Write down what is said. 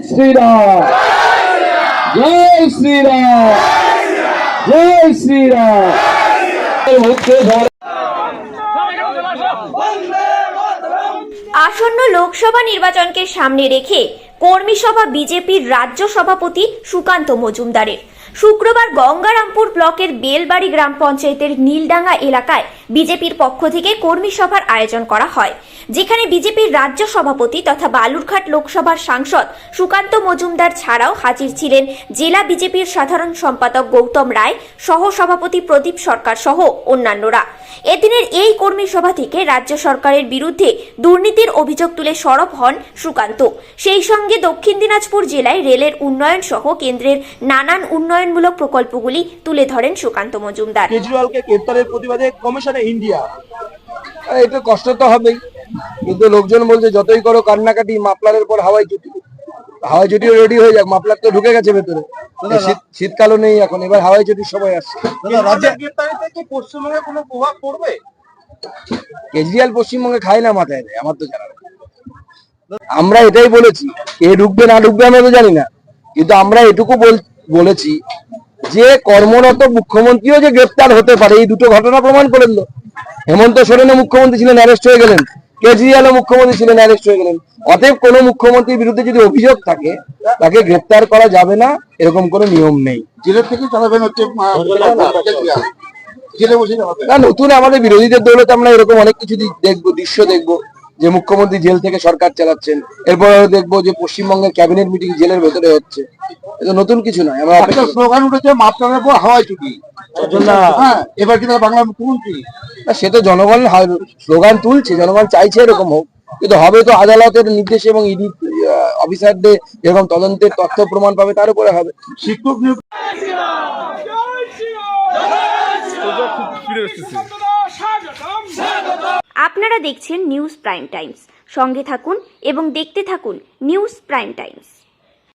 শ্রীরাম, জয় শ্রীরাম, জয় শ্রীরাম। আসন্ন লোকসভা নির্বাচনকে সামনে রেখে কর্মী সভা বিজেপির রাজ্য সভাপতি সুকান্ত মজুমদারের শুক্রবার গঙ্গারামপুর ব্লকের বেলবাড়ি গ্রাম পঞ্চায়েতের নীলডাঙ্গা এলাকায় বিজেপির পক্ষ থেকে কর্মী সভার আয়োজন করা হয়, যেখানে বিজেপির রাজ্য সভাপতি তথা বালুরঘাট লোকসভার সাংসদ সুকান্ত মজুমদার ছাড়াও হাজির ছিলেন জেলা বিজেপির সাধারণ সম্পাদক গৌতম রায়, সহ সভাপতি প্রদীপ সরকার সহ অন্যান্যরা। এদিনের এই কর্মী সভা থেকে রাজ্য সরকারের বিরুদ্ধে দুর্নীতির অভিযোগ তুলে সরব হন সুকান্ত। সেই সঙ্গে দক্ষিণ দিনাজপুর জেলায় রেলের উন্নয়ন সহ কেন্দ্রের নানান উন্নয়নমূলক প্রকল্পগুলি তুলে ধরেন সুকান্ত মজুমদার। কেজরিওয়ালকে গ্রেফতারের প্রতিবাদে কমিশনে ইন্ডিয়া, এটা কষ্ট তো হবেই, কিন্তু লোকজন বলছে যতই করো কান্নাকাটি, মাফলারের পর হাওয়াই চুটি, হাওয়াই চুটিও রেডি হয়ে যাক, মাফলার তো ঢুকে গেছে ভেতরে, শীতকালও নেই এখন, এবার হাওয়াই চুটির সময় আসছে। পশ্চিমবঙ্গে কোনো প্রভাব পড়বে? কেজরিওয়াল পশ্চিমবঙ্গে খায় না, মাথায় দেয়, আমার তো জানা নেই। আমরা এটাই বলেছি, কে ঢুকবে না ঢুকবে আমরা তো জানি না, কিন্তু আমরা এটুকু বলেছি যে কর্মরত মুখ্যমন্ত্রীও যে গ্রেপ্তার হতে পারে, এই দুটো ঘটনা প্রমাণ করে দিল। হেমন্ত সোরেনও মুখ্যমন্ত্রী ছিলেন, অ্যারেস্ট হয়ে গেলেন, কেজরিওয়ালও মুখ্যমন্ত্রী ছিলেন, অ্যারেস্ট হয়ে গেলেন। অতএব কোনো মুখ্যমন্ত্রীর বিরুদ্ধে যদি অভিযোগ থাকে তাকে গ্রেপ্তার করা যাবে না, এরকম কোনো নিয়ম নেই। জেলের থেকে চালাবেন হচ্ছে না, নতুন আমাদের বিরোধীদের দৌলতে আমরা এরকম অনেক কিছু দেখবো, দৃশ্য দেখবো যে মুখ্যমন্ত্রী জেল থেকে সরকার চালাচ্ছেন, এরপর দেখবো যে পশ্চিমবঙ্গের ক্যাবিনেট মিটিং জেলের ভেতরে হচ্ছে। এটা নতুন কিছু নয়। আমরা স্লোগান উঠেছে মাফলারের পর হাওয়াই চুটি, এবার কি বাংলার মুখ্যমন্ত্রী? সে তো জনগণ স্লোগান তুলছে, জনগণ চাইছে এরকম হোক, কিন্তু হবে তো আদালতের নির্দেশে এবং ইডি অফিসারদের এরকম তদন্তের তথ্য প্রমাণ পাবে, তার উপরে হবে। শিক্ষক নিয়োগ আপনারা দেখছেন নিউজ প্রাইম টাইমস, সঙ্গে থাকুন এবং দেখতে থাকুন নিউজ প্রাইম টাইমস।